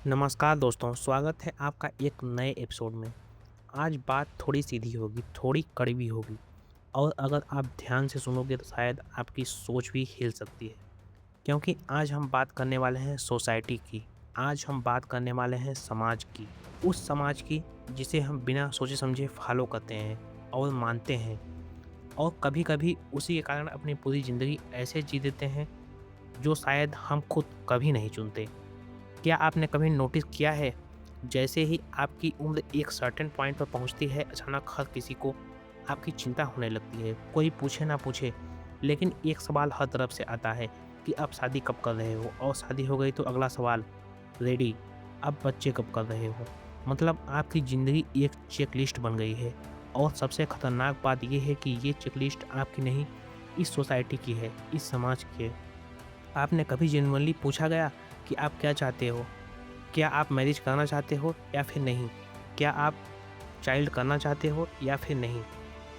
नमस्कार दोस्तों, स्वागत है आपका एक नए एपिसोड में। आज बात थोड़ी सीधी होगी, थोड़ी कड़वी होगी और अगर आप ध्यान से सुनोगे तो शायद आपकी सोच भी हिल सकती है। क्योंकि आज हम बात करने वाले हैं सोसाइटी की, आज हम बात करने वाले हैं समाज की। उस समाज की जिसे हम बिना सोचे समझे फॉलो करते हैं और मानते हैं और कभी-कभी उसी के कारण अपनी पूरी ज़िंदगी ऐसे जी देते हैं जो शायद हम खुद कभी नहीं चुनते। क्या आपने कभी नोटिस किया है, जैसे ही आपकी उम्र एक सर्टेन पॉइंट पर पहुंचती है, अचानक हर किसी को आपकी चिंता होने लगती है। कोई पूछे ना पूछे, लेकिन एक सवाल हर तरफ से आता है कि अब शादी कब कर रहे हो? और शादी हो गई तो अगला सवाल, रेडी, अब बच्चे कब कर रहे हो? मतलब आपकी ज़िंदगी एक चेकलिस्ट बन गई है और सबसे खतरनाक बात ये है कि ये चेकलिस्ट आपकी नहीं, इस सोसाइटी की है, इस समाज की है। आपने कभी जेनुइनली पूछा गया कि आप क्या चाहते हो? क्या आप मैरिज करना चाहते हो या फिर नहीं? क्या आप चाइल्ड करना चाहते हो या फिर नहीं?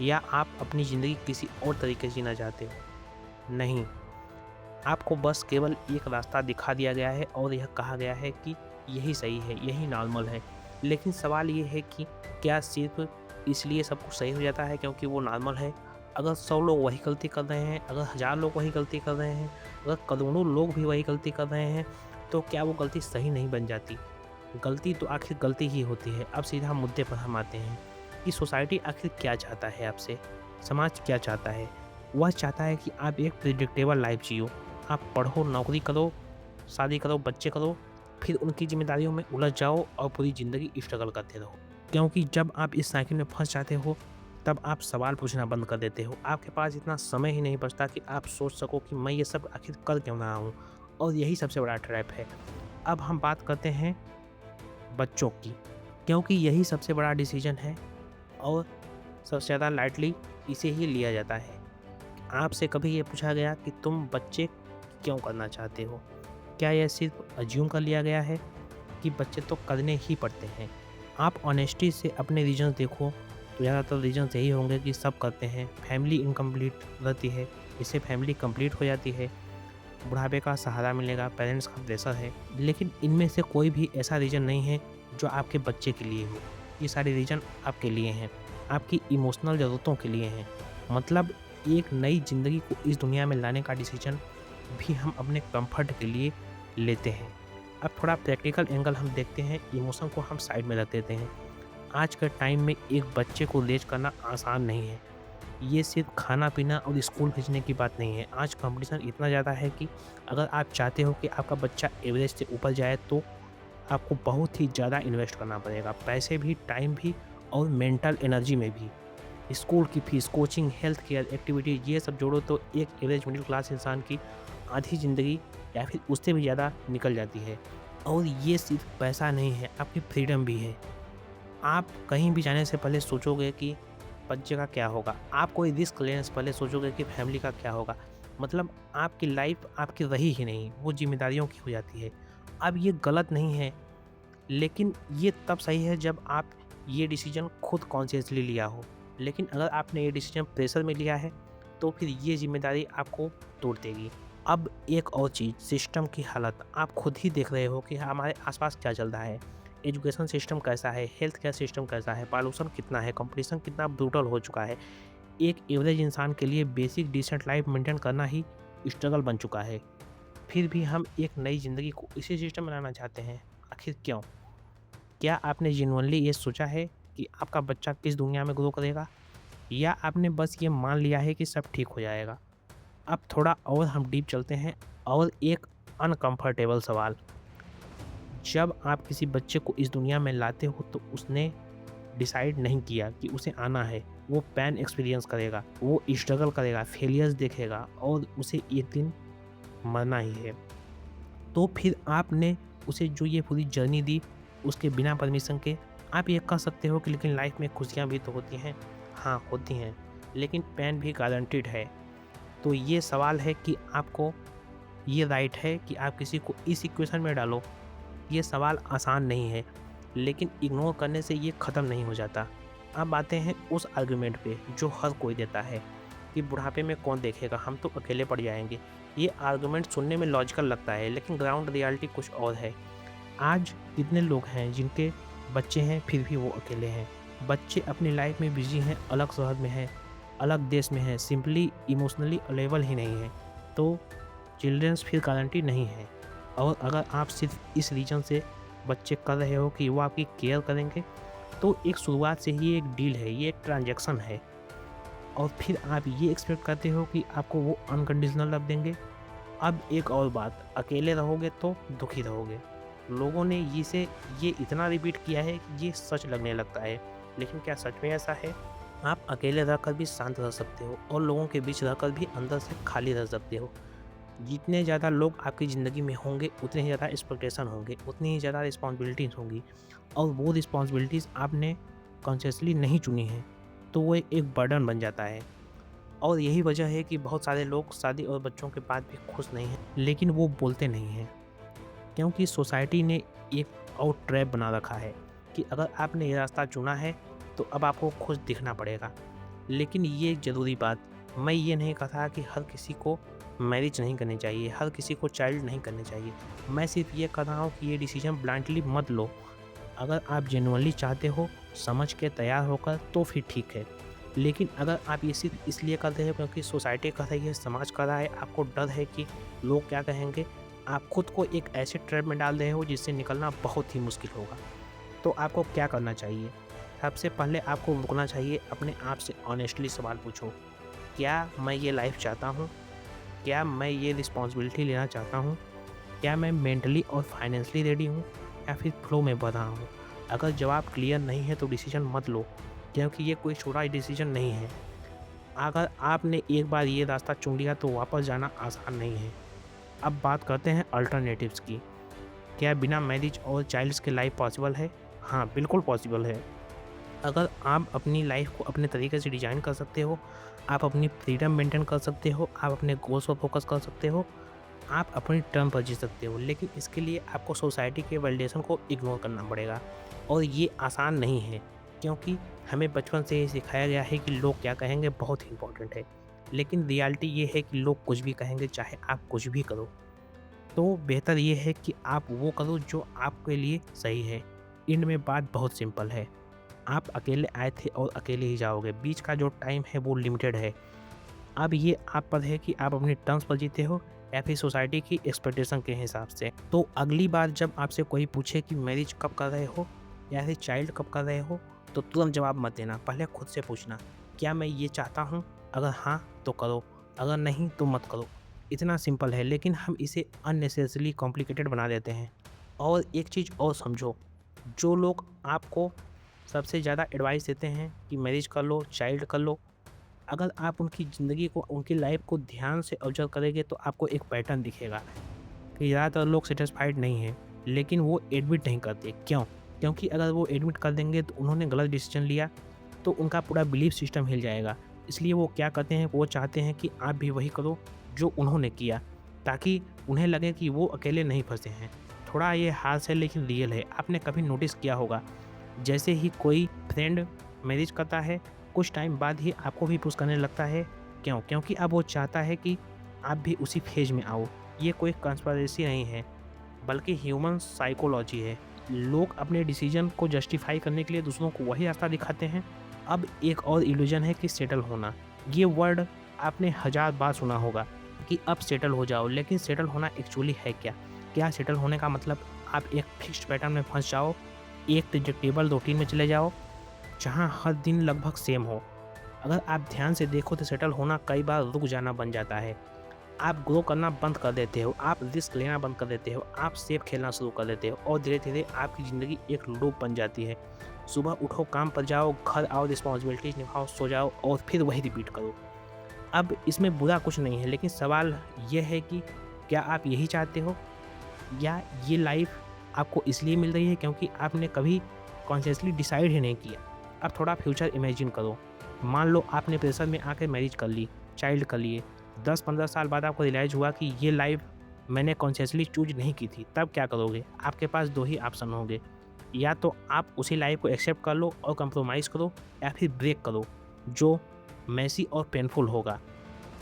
या आप अपनी ज़िंदगी किसी और तरीके से जीना चाहते हो? नहीं, आपको बस केवल एक रास्ता दिखा दिया गया है और यह कहा गया है कि यही सही है, यही नॉर्मल है। लेकिन सवाल ये है कि क्या सिर्फ़ इसलिए सब कुछ सही हो जाता है क्योंकि वो नॉर्मल है? अगर 100 लोग वही गलती कर रहे हैं, अगर 1000 लोग वही गलती कर रहे हैं, अगर करोड़ों लोग भी वही गलती कर रहे हैं, तो क्या वो गलती सही नहीं बन जाती? गलती तो आखिर गलती ही होती है। अब सीधा मुद्दे पर हम आते हैं कि सोसाइटी आखिर क्या चाहता है आपसे? समाज क्या चाहता है? वह चाहता है कि आप एक प्रेडिक्टेबल लाइफ़ जियो। आप पढ़ो, नौकरी करो, शादी करो, बच्चे करो, फिर उनकी ज़िम्मेदारियों में उलझ जाओ और पूरी ज़िंदगी स्ट्रगल करते रहो। क्योंकि जब आप इस साइकिल में फँस जाते हो, तब आप सवाल पूछना बंद कर देते हो। आपके पास इतना समय ही नहीं बचता कि आप सोच सको कि मैं ये सब आखिर कर क्यों रहा हूँ? और यही सबसे बड़ा ट्रैप है। अब हम बात करते हैं बच्चों की, क्योंकि यही सबसे बड़ा डिसीज़न है और सबसे ज़्यादा लाइटली इसे ही लिया जाता है। आपसे कभी ये पूछा गया कि तुम बच्चे क्यों करना चाहते हो? क्या यह सिर्फ़ अज़्यूम कर लिया गया है कि बच्चे तो करने ही पड़ते हैं? आप ऑनेस्टी से अपने रीज़न्स देखो, तो ज़्यादातर रीज़न्स यही होंगे कि सब करते हैं, फैमिली इनकम्प्लीट रहती है, इससे फैमिली कंप्लीट हो जाती है, बुढ़ापे का सहारा मिलेगा, पेरेंट्स का प्रेशर है। लेकिन इनमें से कोई भी ऐसा रीज़न नहीं है जो आपके बच्चे के लिए हो। ये सारे रीज़न आपके लिए हैं, आपकी इमोशनल ज़रूरतों के लिए हैं। मतलब एक नई ज़िंदगी को इस दुनिया में लाने का डिसीज़न भी हम अपने कम्फ़र्ट के लिए लेते हैं। अब थोड़ा प्रैक्टिकल एंगल हम देखते हैं, इमोशन को हम साइड में रख देते हैं। आज के टाइम में एक बच्चे को रेज़ करना आसान नहीं है। ये सिर्फ़ खाना-पीना और स्कूल भेजने की बात नहीं है। आज कॉम्पिटिशन इतना ज़्यादा है कि अगर आप चाहते हो कि आपका बच्चा एवरेज से ऊपर जाए तो आपको बहुत ही ज़्यादा इन्वेस्ट करना पड़ेगा। पैसे भी, टाइम भी और मेंटल एनर्जी में भी। स्कूल की fees, coaching, health care, activities ये सब जोड़ो तो एक एवरेज मिडिल क्लास इंसान की आधी ज़िंदगी या फिर उससे भी ज़्यादा निकल जाती है। और ये सिर्फ़ पैसा नहीं है, आपकी फ्रीडम भी है। आप कहीं भी जाने से पहले सोचोगे कि बच्चे का क्या होगा? आप कोई रिस्क लेने से पहले सोचोगे कि फैमिली का क्या होगा? मतलब आपकी लाइफ़ आपकी रही ही नहीं, वो ज़िम्मेदारियों की हो जाती है। अब ये गलत नहीं है, लेकिन ये तब सही है जब आप ये डिसीज़न खुद कॉन्शियसली लिया हो। लेकिन अगर आपने ये डिसीज़न प्रेशर में लिया है, तो फिर ये ज़िम्मेदारी आपको तोड़ देगी। अब एक और चीज़, सिस्टम की हालत। आप खुद ही देख रहे हो कि हमारे आस-पास क्या चल रहा है। एजुकेशन सिस्टम कैसा है, हेल्थ केयर सिस्टम कैसा है, पॉल्यूशन कितना है, कॉम्पिटिशन कितना ब्रूटल हो चुका है। एक एवरेज इंसान के लिए बेसिक डिसेंट लाइफ मेंटेन करना ही स्ट्रगल बन चुका है। फिर भी हम एक नई ज़िंदगी को इसी सिस्टम में लाना चाहते हैं। आखिर क्यों? क्या आपने जेनुइनली ये सोचा है कि आपका बच्चा किस दुनिया में ग्रो करेगा? या आपने बस ये मान लिया है कि सब ठीक हो जाएगा? अब थोड़ा और हम डीप चलते हैं और एक अनकम्फर्टेबल सवाल। जब आप किसी बच्चे को इस दुनिया में लाते हो तो उसने डिसाइड नहीं किया कि उसे आना है। वो पेन एक्सपीरियंस करेगा, वो स्ट्रगल करेगा, फेलियर्स देखेगा और उसे एक दिन मरना ही है। तो फिर आपने उसे जो ये पूरी जर्नी दी, उसके बिना परमिशन के, आप ये कह सकते हो कि लेकिन लाइफ में खुशियाँ भी तो होती हैं। हाँ, होती हैं, लेकिन पेन भी गारंटीड है। तो ये सवाल है कि आपको ये राइट है कि आप किसी को इस इक्वेशन में डालो। ये सवाल आसान नहीं है, लेकिन इग्नोर करने से ये ख़त्म नहीं हो जाता। अब आते हैं उस आर्गुमेंट पे जो हर कोई देता है कि बुढ़ापे में कौन देखेगा, हम तो अकेले पड़ जाएँगे। ये आर्गुमेंट सुनने में लॉजिकल लगता है, लेकिन ग्राउंड रियलिटी कुछ और है। आज कितने लोग हैं जिनके बच्चे हैं फिर भी वो अकेले हैं। बच्चे अपनी लाइफ में बिज़ी हैं, अलग शहर में हैं, अलग देश में हैं, सिंपली इमोशनली अवेलेबल ही नहीं हैं। तो चिल्ड्रंस फिर गारंटी नहीं है। और अगर आप सिर्फ इस रीज़न से बच्चे कर रहे हो कि वो आपकी केयर करेंगे, तो एक शुरुआत से ही एक डील है, ये एक ट्रांज़ैक्शन है। और फिर आप ये एक्सपेक्ट करते हो कि आपको वो अनकंडीशनल लव देंगे। अब एक और बात, अकेले रहोगे तो दुखी रहोगे। लोगों ने ये इतना रिपीट किया है कि ये सच लगने लगता है। लेकिन क्या सच में ऐसा है? आप अकेले रहकर भी शांत रह सकते हो और लोगों के बीच रहकर भी अंदर से खाली रह सकते हो। जितने ज़्यादा लोग आपकी ज़िंदगी में होंगे, उतने ही ज़्यादा एक्सपेक्टेशन होंगे, उतनी ही ज़्यादा रिस्पॉन्सिबिलिटीज़ होंगी। और वो रिस्पॉन्सिबिलिटीज़ आपने कॉन्शियसली नहीं चुनी हैं, तो वो एक बर्डन बन जाता है। और यही वजह है कि बहुत सारे लोग शादी और बच्चों के बाद भी खुश नहीं हैं, लेकिन वो बोलते नहीं हैं। क्योंकि सोसाइटी ने एक और ट्रैप बना रखा है कि अगर आपने ये रास्ता चुना है, तो अब आपको खुश दिखना पड़ेगा। लेकिन ये एक ज़रूरी बात, मैं ये नहीं कहा कि हर किसी को मैरिज नहीं करनी चाहिए, हर किसी को चाइल्ड नहीं करने चाहिए। मैं सिर्फ ये कह रहा हूँ कि ये डिसीजन ब्लाइंडली मत लो। अगर आप जेन्युइनली चाहते हो, समझ के तैयार होकर, तो फिर ठीक है। लेकिन अगर आप ये सिर्फ इसलिए कर रहे हो क्योंकि सोसाइटी कर रही है, समाज कर रहा है, आपको डर है कि लोग क्या कहेंगे, आप खुद को एक ऐसे ट्रैप में डाल रहे हो जिससे निकलना बहुत ही मुश्किल होगा। तो आपको क्या करना चाहिए? सबसे पहले आपको रुकना चाहिए, अपने आप से ऑनेस्टली सवाल पूछो, क्या मैं ये लाइफ चाहता हूँ? क्या मैं ये रिस्पॉन्सिबिलिटी लेना चाहता हूँ? क्या मैं मेंटली और फाइनेंशियली रेडी हूँ, या फिर फ्लो में बढ़ रहा हूँ? अगर जवाब क्लियर नहीं है तो डिसीजन मत लो, क्योंकि ये कोई छोटा डिसीजन नहीं है। अगर आपने एक बार ये रास्ता चुन लिया तो वापस जाना आसान नहीं है। अब बात करते हैं अल्टरनेटिव्स की। क्या बिना मैरिज और चाइल्ड्स के लाइफ पॉसिबल है? हाँ, बिल्कुल पॉसिबल है। अगर आप अपनी लाइफ को अपने तरीके से डिज़ाइन कर सकते हो, आप अपनी फ्रीडम मेंटेन कर सकते हो, आप अपने गोल्स पर फोकस कर सकते हो, आप अपनी टर्म पर जी सकते हो। लेकिन इसके लिए आपको सोसाइटी के वैलिडेशन को इग्नोर करना पड़ेगा। और ये आसान नहीं है, क्योंकि हमें बचपन से ही सिखाया गया है कि लोग क्या कहेंगे बहुत ही इंपॉर्टेंट है। लेकिन रियलिटी ये है कि लोग कुछ भी कहेंगे, चाहे आप कुछ भी करो। तो बेहतर ये है कि आप वो करो जो आपके लिए सही है। एंड में बात बहुत सिंपल है, आप अकेले आए थे और अकेले ही जाओगे। बीच का जो टाइम है वो लिमिटेड है। अब ये आप पर है कि आप अपने टर्म्स पर जीते हो या फिर सोसाइटी की एक्सपेक्टेशन के हिसाब से। तो अगली बार जब आपसे कोई पूछे कि मैरिज कब कर रहे हो या फिर चाइल्ड कब कर रहे हो, तो तुरंत जवाब मत देना। पहले खुद से पूछना, क्या मैं ये चाहता हूँ? अगर हाँ तो करो, अगर नहीं तो मत करो। इतना सिंपल है, लेकिन हम इसे अननेसेसरली कॉम्प्लिकेटेड बना देते हैं। और एक चीज़ और समझो, जो लोग आपको सबसे ज़्यादा एडवाइस देते हैं कि मैरिज कर लो, चाइल्ड कर लो, अगर आप उनकी ज़िंदगी को, उनकी लाइफ को ध्यान से ऑब्जर्व करेंगे तो आपको एक पैटर्न दिखेगा कि ज़्यादातर लोग सैटिस्फाइड नहीं हैं, लेकिन वो एडमिट नहीं करते। क्यों? क्योंकि अगर वो एडमिट कर देंगे तो उन्होंने गलत डिसीजन लिया, तो उनका पूरा बिलीफ सिस्टम हिल जाएगा। इसलिए वो क्या करते हैं, वो चाहते हैं कि आप भी वही करो जो उन्होंने किया, ताकि उन्हें लगे कि वो अकेले नहीं फँसे हैं। थोड़ा ये हार्श है लेकिन रियल है। आपने कभी नोटिस किया होगा, जैसे ही कोई फ्रेंड मैरिज करता है, कुछ टाइम बाद ही आपको भी पुश करने लगता है। क्यों? क्योंकि अब वो चाहता है कि आप भी उसी फेज में आओ। ये कोई कंस्पिरेसी नहीं है, बल्कि ह्यूमन साइकोलॉजी है। लोग अपने डिसीजन को जस्टिफाई करने के लिए दूसरों को वही रास्ता दिखाते हैं। अब एक और इल्यूजन है कि सेटल होना। ये वर्ड आपने हज़ार बार सुना होगा कि अब सेटल हो जाओ, लेकिन सेटल होना एक्चुअली है क्या? क्या सेटल होने का मतलब आप एक फिक्स्ड पैटर्न में फँस जाओ, एक प्रेडिक्टेबल रूटीन में चले जाओ, जहाँ हर दिन लगभग सेम हो? अगर आप ध्यान से देखो तो सेटल होना कई बार रुक जाना बन जाता है। आप ग्रो करना बंद कर देते हो, आप रिस्क लेना बंद कर देते हो, आप सेफ खेलना शुरू कर देते हो और धीरे-धीरे आपकी ज़िंदगी एक लूप बन जाती है। सुबह उठो, काम पर जाओ, घर आओ, रिस्पॉन्सिबिलिटीज़ निभाओ, सो जाओ और फिर वही रिपीट करो। अब इसमें बुरा कुछ नहीं है, लेकिन सवाल ये है कि क्या आप यही चाहते हो, या ये लाइफ आपको इसलिए मिल रही है क्योंकि आपने कभी कॉन्शियसली डिसाइड ही नहीं किया? अब थोड़ा फ्यूचर इमेजिन करो। मान लो आपने प्रेशर में आके मैरिज कर ली, चाइल्ड कर लिए। 10-15 साल बाद आपको रियलाइज़ हुआ कि ये लाइफ मैंने कॉन्शियसली चूज़ नहीं की थी, तब क्या करोगे? आपके पास 2 ही ऑप्शन होंगे, या तो आप उसी लाइफ को एक्सेप्ट कर लो और कंप्रोमाइज़ करो, या फिर ब्रेक करो, जो मेसी और पेनफुल होगा।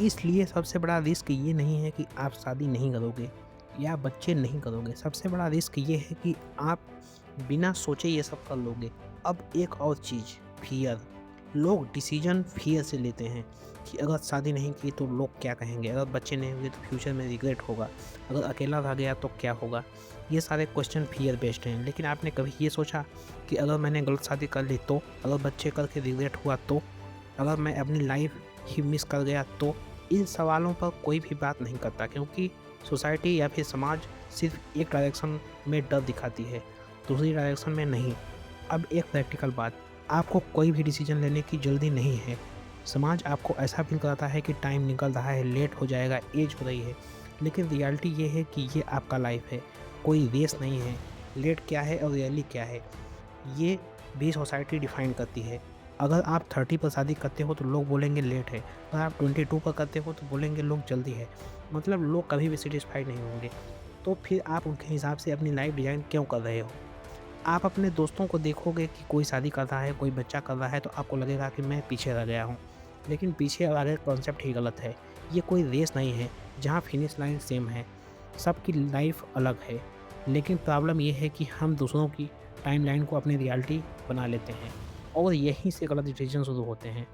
इसलिए सबसे बड़ा रिस्क ये नहीं है कि आप शादी नहीं करोगे, या बच्चे नहीं करोगे, सबसे बड़ा रिस्क ये है कि आप बिना सोचे ये सब कर लोगे। अब एक और चीज़, फ़ियर। लोग डिसीज़न फ़ियर से लेते हैं कि अगर शादी नहीं की तो लोग क्या कहेंगे, अगर बच्चे नहीं हुए तो फ्यूचर में रिग्रेट होगा, अगर अकेला रह गया तो क्या होगा। ये सारे क्वेश्चन फ़ियर बेस्ड हैं। लेकिन आपने कभी ये सोचा कि अगर मैंने गलत शादी कर ली तो, अगर बच्चे करके रिग्रेट हुआ तो, अगर मैं अपनी लाइफ ही मिस कर गया तो? इन सवालों पर कोई भी बात नहीं करता, क्योंकि सोसाइटी या फिर समाज सिर्फ एक डायरेक्शन में डर दिखाती है, दूसरी डायरेक्शन में नहीं। अब एक प्रैक्टिकल बात, आपको कोई भी डिसीजन लेने की जल्दी नहीं है। समाज आपको ऐसा फील कराता है कि टाइम निकल रहा है, लेट हो जाएगा, एज हो रही है, लेकिन रियलिटी ये है कि ये आपका लाइफ है, कोई रेस नहीं है। लेट क्या है और रियली क्या है, ये भी सोसाइटी डिफाइन करती है। अगर आप 30 पर शादी करते हो तो लोग बोलेंगे लेट है, अगर आप 22 पर करते हो तो बोलेंगे लोग जल्दी है। मतलब लोग कभी भी सेटिस्फाइड नहीं होंगे। तो फिर आप उनके हिसाब से अपनी लाइफ डिज़ाइन क्यों कर रहे हो? आप अपने दोस्तों को देखोगे कि कोई शादी कर रहा है, कोई बच्चा कर रहा है, तो आपको लगेगा कि मैं पीछे रह गया हूँ। लेकिन पीछे और आगे कॉन्सेप्ट ही गलत है। ये कोई रेस नहीं है जहाँ फिनिश लाइन सेम है। सबकी लाइफ अलग है, लेकिन प्रॉब्लम ये है कि हम दूसरों की टाइमलाइन को अपनी रियलिटी बना लेते हैं, और यहीं से गलत डिसीजन शुरू होते हैं।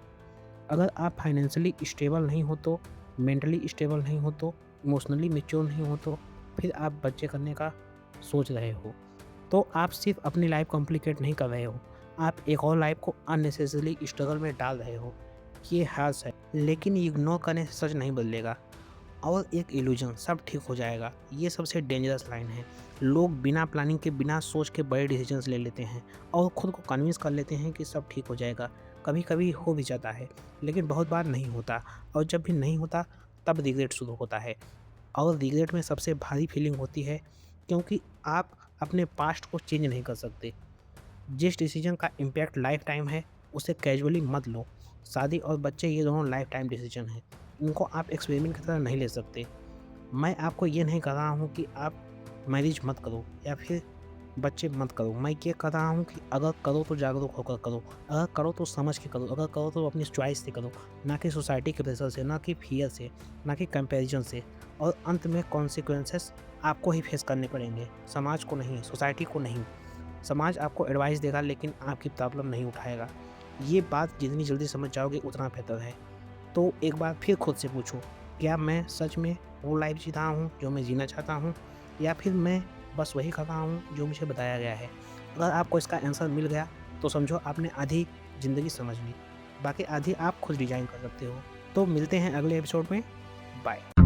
अगर आप फाइनेंशियली स्टेबल नहीं हो तो, मेंटली स्टेबल नहीं हो तो, इमोशनली मैच्योर नहीं हो तो, फिर आप बच्चे करने का सोच रहे हो, तो आप सिर्फ अपनी लाइफ कॉम्प्लिकेट नहीं कर रहे हो, आप एक और लाइफ को अननेसेसरीली स्ट्रगल में डाल रहे हो। ये हार्श है, लेकिन इग्नोर करने से सच नहीं बदलेगा। और एक इल्यूजन, सब ठीक हो जाएगा, ये सबसे डेंजरस लाइन है। लोग बिना प्लानिंग के, बिना सोच के बड़े डिसीजंस ले लेते हैं और खुद को कन्विंस कर लेते हैं कि सब ठीक हो जाएगा। कभी कभी हो भी जाता है, लेकिन बहुत बार नहीं होता, और जब भी नहीं होता तब रिग्रेट शुरू होता है। और रिग्रेट में सबसे भारी फीलिंग होती है, क्योंकि आप अपने पास्ट को चेंज नहीं कर सकते। जिस डिसीजन का इम्पैक्ट लाइफ टाइम है, उसे कैजुअली मत लो। शादी और बच्चे ये दोनों लाइफ टाइम डिसीजन हैं, इनको आप एक्सपेरिमेंट की तरह नहीं ले सकते। मैं आपको ये नहीं कह रहा हूँ कि आप मैरिज मत करो या फिर बच्चे मत करो। मैं ये कह रहा हूँ कि अगर करो तो जागरूक होकर करो, अगर करो तो समझ के करो, अगर करो तो अपनी चॉइस से करो, ना कि सोसाइटी के प्रेशर से, ना कि फियर से, ना कि कंपैरिजन से। और अंत में कॉन्सिक्वेंसेस आपको ही फेस करने पड़ेंगे, समाज को नहीं, सोसाइटी को नहीं। समाज आपको एडवाइस देगा लेकिन आपकी प्रॉब्लम नहीं उठाएगा। ये बात जितनी जल्दी समझ जाओगे उतना बेहतर है। तो एक बार फिर खुद से पूछो, क्या मैं सच में वो लाइफ जी रहा हूँ जो मैं जीना चाहता हूँ, या फिर मैं बस वही कर रहा हूँ जो मुझे बताया गया है। अगर आपको इसका आंसर मिल गया तो समझो आपने आधी ज़िंदगी समझ ली, बाकी आधी आप खुद डिज़ाइन कर सकते हो। तो मिलते हैं अगले एपिसोड में। बाय।